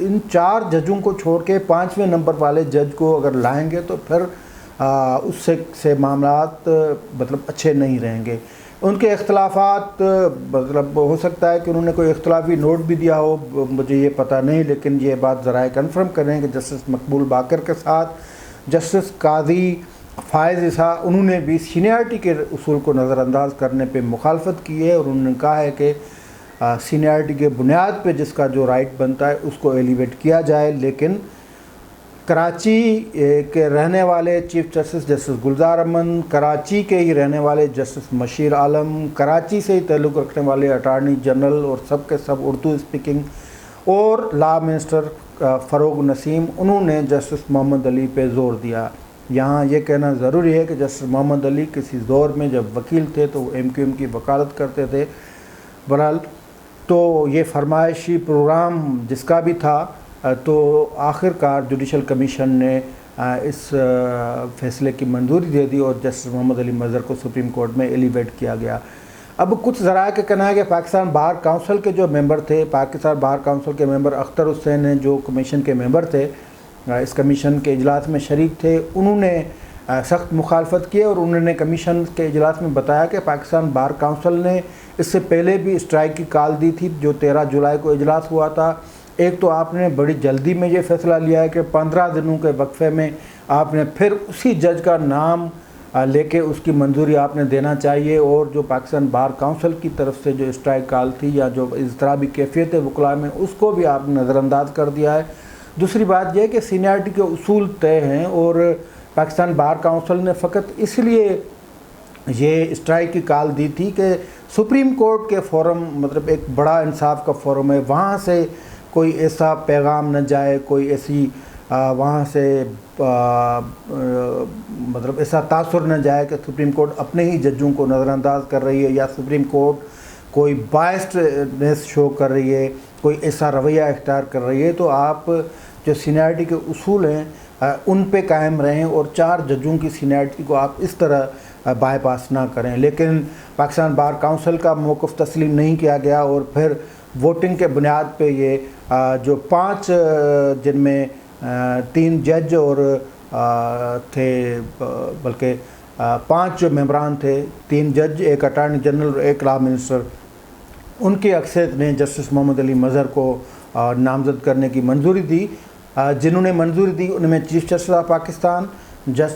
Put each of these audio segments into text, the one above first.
ان 4 ججوں کو چھوڑ کے 5ویں نمبر والے جج کو اگر لائیں گے تو پھر اس سے معاملات مطلب اچھے نہیں رہیں گے. ان کے اختلافات مطلب ہو سکتا ہے کہ انہوں نے کوئی اختلافی نوٹ بھی دیا ہو, مجھے یہ پتہ نہیں, لیکن یہ بات ذرائع کنفرم کریں کہ جسٹس مقبول باقر کے ساتھ جسٹس قاضی فائز عیسیٰ انہوں نے بھی سینئرٹی کے اصول کو نظر انداز کرنے پہ مخالفت کی ہے, اور انہوں نے کہا ہے کہ سینئرٹی کے بنیاد پہ جس کا جو رائٹ بنتا ہے اس کو ایلیویٹ کیا جائے. لیکن کراچی کے رہنے والے چیف جسٹس جسٹس گلزار امن, کراچی کے ہی رہنے والے جسٹس مشیر عالم, کراچی سے ہی تعلق رکھنے والے اٹارنی جنرل اور سب کے سب اردو اسپیکنگ, اور لا منسٹر فروغ نسیم, انہوں نے جسٹس محمد علی پہ زور دیا. یہاں یہ کہنا ضروری ہے کہ جسٹس محمد علی کسی دور میں جب وکیل تھے تو وہ MQM کی وکالت کرتے تھے. بہرحال تو یہ فرمائشی پروگرام جس کا بھی تھا, تو آخر کار جوڈیشل کمیشن نے اس فیصلے کی منظوری دے دی اور جسٹس محمد علی مظہر کو سپریم کورٹ میں ایلیویٹ کیا گیا. اب کچھ ذرائع کا کہنا ہے کہ پاکستان بار کونسل کے جو ممبر تھے, پاکستان بار کونسل کے ممبر اختر حسین ہیں جو کمیشن کے ممبر تھے, اس کمیشن کے اجلاس میں شریک تھے, انہوں نے سخت مخالفت کی اور انہوں نے کمیشن کے اجلاس میں بتایا کہ پاکستان بار کونسل نے اس سے پہلے بھی اسٹرائک کی کال دی تھی جو 13 جولائی کو اجلاس ہوا تھا. ایک تو آپ نے بڑی جلدی میں یہ فیصلہ لیا ہے کہ 15 دنوں کے وقفے میں آپ نے پھر اسی جج کا نام لے کے اس کی منظوری آپ نے دینا چاہیے, اور جو پاکستان بار کونسل کی طرف سے جو اسٹرائک کال تھی یا جو اضطرابی کیفیت وکلاء میں اس کو بھی آپ نے نظر انداز کر دیا ہے. دوسری بات یہ کہ سینئرٹی کے اصول طے ہیں, اور پاکستان بار کونسل نے فقط اس لیے یہ اسٹرائک کی کال دی تھی کہ سپریم کورٹ کے فورم مطلب ایک بڑا انصاف کا فورم ہے, وہاں سے کوئی ایسا پیغام نہ جائے, کوئی ایسی وہاں سے مطلب ایسا تاثر نہ جائے کہ سپریم کورٹ اپنے ہی ججوں کو نظر انداز کر رہی ہے یا سپریم کورٹ کوئی بائسڈنیس شو کر رہی ہے, کوئی ایسا رویہ اختیار کر رہی ہے. تو آپ جو سینئرٹی کے اصول ہیں ان پہ قائم رہیں اور 4 ججوں کی سینئرٹی کو آپ اس طرح بائی پاس نہ کریں. لیکن پاکستان بار کونسل کا موقف تسلیم نہیں کیا گیا, اور پھر ووٹنگ کے بنیاد پہ یہ جو 5 جن میں 3 جج اور تھے, بلکہ 5 جو ممبران تھے, 3 جج, ایک اٹارنی جنرل اور ایک لا منسٹر, ان کی اکثریت نے جسٹس محمد علی مظہر کو نامزد کرنے کی منظوری دی. جنہوں نے منظوری دی ان میں چیف جسٹس آف پاکستان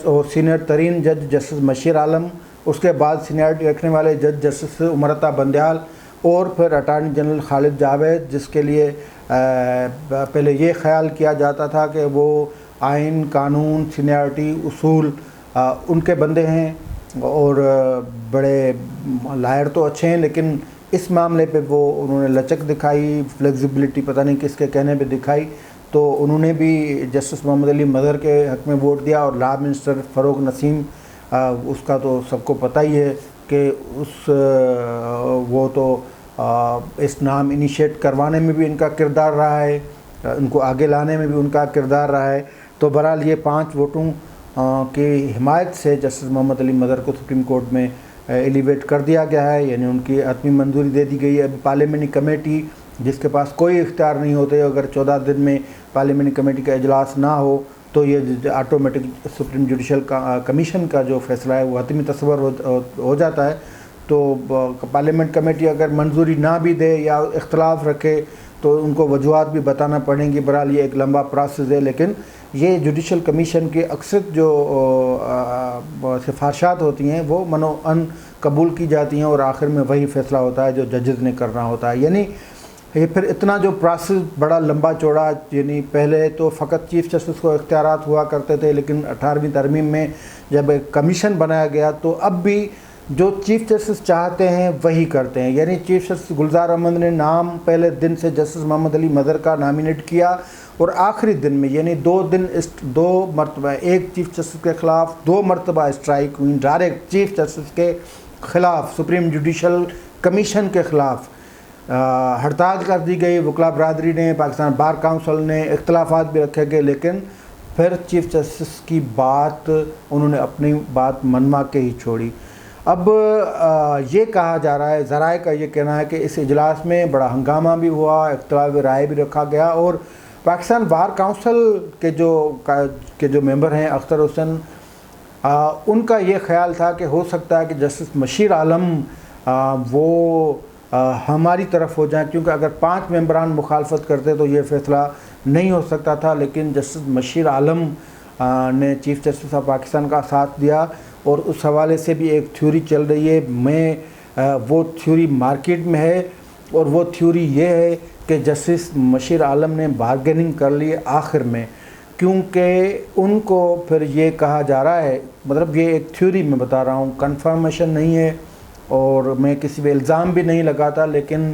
اور سینئر ترین جج جسٹس مشیر عالم, اس کے بعد سینئرٹی رکھنے والے جج جسٹس امرتا بندیال, اور پھر اٹارنی جنرل خالد جاوید, جس کے لیے پہلے یہ خیال کیا جاتا تھا کہ وہ آئین, قانون, سینئرٹی, اصول ان کے بندے ہیں اور بڑے لائر تو اچھے ہیں, لیکن اس معاملے پہ وہ انہوں نے لچک دکھائی, فلیکسیبلٹی پتہ نہیں کس کے کہنے پہ دکھائی, تو انہوں نے بھی جسٹس محمد علی مظہر کے حق میں ووٹ دیا. اور لا منسٹر فروغ نسیم, اس کا تو سب کو پتہ ہی ہے کہ وہ تو اس نام انیشیٹ کروانے میں بھی ان کا کردار رہا ہے, ان کو آگے لانے میں بھی ان کا کردار رہا ہے. تو بہرحال یہ 5 ووٹوں کی حمایت سے جسٹس محمد علی مظہر کو سپریم کورٹ میں ایلیویٹ کر دیا گیا ہے, یعنی ان کی حتمی منظوری دے دی گئی ہے. ابھی پارلیمنٹری کمیٹی جس کے پاس کوئی اختیار نہیں ہوتے, اگر 14 دن میں پارلیمنٹری کمیٹی کا اجلاس نہ ہو تو یہ آٹومیٹک سپریم جوڈیشل کمیشن کا جو فیصلہ ہے وہ حتمی تصور ہو جاتا ہے. تو پارلیمنٹ کمیٹی اگر منظوری نہ بھی دے یا اختلاف رکھے تو ان کو وجوہات بھی بتانا پڑیں گی. بہرحال یہ ایک لمبا پروسیس ہے, لیکن یہ جوڈیشل کمیشن کی اکثر جو سفارشات ہوتی ہیں وہ منو ان قبول کی جاتی ہیں, اور آخر میں وہی فیصلہ ہوتا ہے جو ججز نے کرنا ہوتا ہے. یعنی یہ پھر اتنا جو پروسیس بڑا لمبا چوڑا, یعنی پہلے تو فقط چیف جسٹس کو اختیارات ہوا کرتے تھے, لیکن 18ویں ترمیم میں جب ایک کمیشن بنایا گیا تو اب بھی جو چیف جسٹس چاہتے ہیں وہی کرتے ہیں. یعنی چیف جسٹس گلزار احمد نے نام پہلے دن سے جسٹس محمد علی مظہر کا نامینیٹ کیا, اور آخری دن میں یعنی 2 مرتبہ, ایک چیف جسٹس کے خلاف 2 مرتبہ اسٹرائک ہوئی ڈائریکٹ چیف جسٹس کے خلاف, سپریم جوڈیشل کمیشن کے خلاف ہڑتال کر دی گئی. وکلاء برادری نے, پاکستان بار کونسل نے, اختلافات بھی رکھے گئے, لیکن پھر چیف جسٹس کی بات انہوں نے اپنی بات منوا کے ہی چھوڑی. اب یہ کہا جا رہا ہے, ذرائع کا یہ کہنا ہے کہ اس اجلاس میں بڑا ہنگامہ بھی ہوا, اختلاف رائے بھی رکھا گیا, اور پاکستان بار کونسل کے جو ممبر ہیں اختر حسن، ان کا یہ خیال تھا کہ ہو سکتا ہے کہ جسٹس مشیر عالم وہ ہماری طرف ہو جائیں، کیونکہ اگر 5 ممبران مخالفت کرتے تو یہ فیصلہ نہیں ہو سکتا تھا، لیکن جسٹس مشیر عالم نے چیف جسٹس آف پاکستان کا ساتھ دیا، اور اس حوالے سے بھی ایک تھیوری چل رہی ہے، وہ تھیوری مارکیٹ میں ہے، اور وہ تھیوری یہ ہے کہ جسٹس مشیر عالم نے بارگیننگ کر لی ہے آخر میں، کیونکہ ان کو پھر یہ کہا جا رہا ہے، مطلب یہ ایک تھیوری میں بتا رہا ہوں، کنفرمیشن نہیں ہے اور میں کسی پہ الزام بھی نہیں لگاتا، لیکن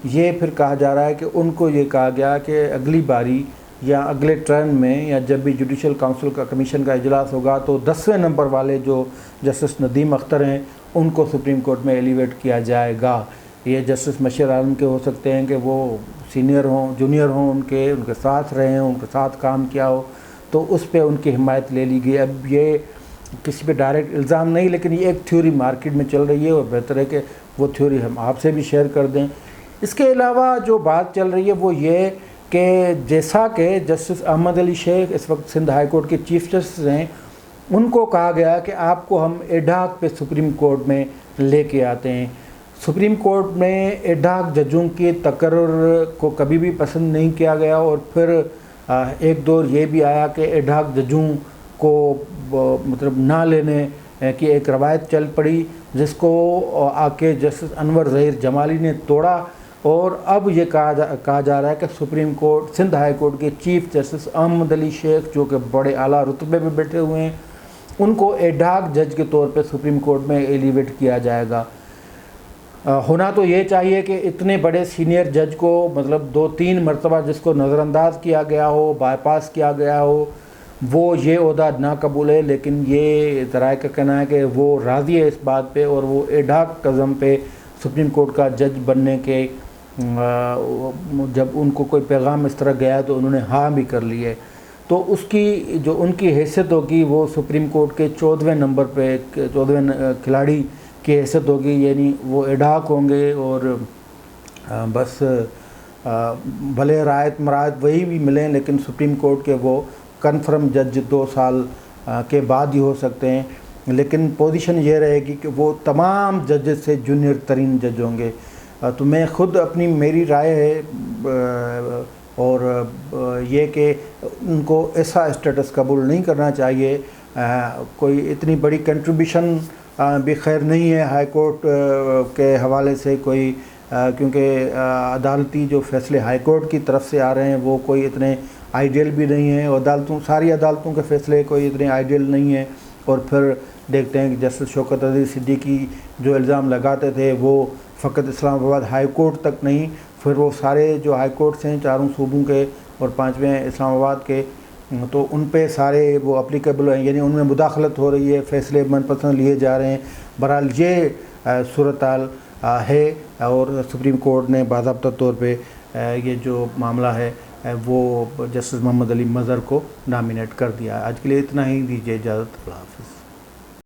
یہ پھر کہا جا رہا ہے کہ ان کو یہ کہا گیا کہ اگلی باری یا اگلے ٹرن میں یا جب بھی جوڈیشل کونسل کا کمیشن کا اجلاس ہوگا تو 10ویں نمبر والے جو جسٹس ندیم اختر ہیں ان کو سپریم کورٹ میں ایلیویٹ کیا جائے گا۔ یہ جسٹس مشیر عالم کے ہو سکتے ہیں کہ وہ سینئر ہوں، جونیئر ہوں، ان کے ساتھ رہے ہوں، ان کے ساتھ کام کیا ہو، تو اس پہ ان کی حمایت لے لی گئی۔ اب یہ کسی پہ ڈائریکٹ الزام نہیں، لیکن یہ ایک تھیوری مارکیٹ میں چل رہی ہے، اور بہتر ہے کہ وہ تھیوری ہم آپ سے بھی شیئر کر دیں۔ اس کے علاوہ جو بات چل رہی ہے وہ یہ کہ جیسا کہ جسٹس احمد علی شیخ اس وقت سندھ ہائی کورٹ کے چیف جسٹس ہیں، ان کو کہا گیا کہ آپ کو ہم ایڈاک پہ سپریم کورٹ میں لے کے آتے ہیں۔ سپریم کورٹ میں ایڈاک ججوں کے تقرر کو کبھی بھی پسند نہیں کیا گیا، اور پھر ایک دور یہ بھی آیا کہ ایڈاک ججوں کو مطلب نہ لینے کی ایک روایت چل پڑی، جس کو آ کے جسٹس انور ظہیر جمالی نے توڑا، اور اب یہ کہا جا رہا ہے کہ supreme court Sindh high court کے چیف جسٹس احمد علی شیخ جو کہ بڑے اعلیٰ رتبے پہ بیٹھے ہوئے ہیں، ان کو ایڈاک جج کے طور پہ سپریم کورٹ میں ایلیویٹ کیا جائے گا۔ ہونا تو یہ چاہیے کہ اتنے بڑے سینئر جج کو مطلب 2-3 مرتبہ جس کو نظر انداز کیا گیا ہو، بائی پاس کیا گیا ہو، وہ یہ عہدہ نہ قبول ہے، لیکن یہ ذرائع کا کہنا ہے کہ وہ راضی ہے اس بات پہ، اور وہ ایڈاک قزم پہ سپریم کورٹ کا جج بننے کے جب ان کو کوئی پیغام اس طرح گیا تو انہوں نے ہاں بھی کر لی ہے، تو اس کی جو ان کی حیثیت ہوگی وہ سپریم کورٹ کے 14ویں نمبر پہ 14ویں کھلاڑی کی حیثیت ہوگی، یعنی وہ ایڈاک ہوں گے، اور بس بھلے رعایت مرایت وہی بھی ملیں، لیکن سپریم کورٹ کے وہ کنفرم جج 2 سال کے بعد ہی ہو سکتے ہیں، لیکن پوزیشن یہ رہے گی کہ وہ تمام ججز سے جونیئر ترین جج ہوں گے۔ تو میں خود میری رائے ہے اور یہ کہ ان کو ایسا اسٹیٹس قبول نہیں کرنا چاہیے، کوئی اتنی بڑی کنٹریبیوشن بھی خیر نہیں ہے ہائی کورٹ کے حوالے سے کوئی، کیونکہ عدالتی جو فیصلے ہائی کورٹ کی طرف سے آ رہے ہیں وہ کوئی اتنے آئیڈیل بھی نہیں ہیں، ساری عدالتوں کے فیصلے کوئی اتنے آئیڈیل نہیں ہیں، اور پھر دیکھتے ہیں کہ جسٹس شوکت عزیز صدیقی جو الزام لگاتے تھے وہ فقط اسلام آباد ہائی کورٹ تک نہیں، پھر وہ سارے جو ہائی کورٹس ہیں 4 صوبوں کے اور 5ویں اسلام آباد کے، تو ان پہ سارے وہ اپلیکیبل ہیں، یعنی ان میں مداخلت ہو رہی ہے، فیصلے من پسند لیے جا رہے ہیں۔ بہرحال یہ صورتحال ہے، اور سپریم کورٹ نے باضابطہ طور پہ یہ جو معاملہ ہے وہ جسٹس محمد علی مظہر کو نامینیٹ کر دیا ہے۔ آج کے لیے اتنا ہی، دیجیے اجازت، اللہ حافظ۔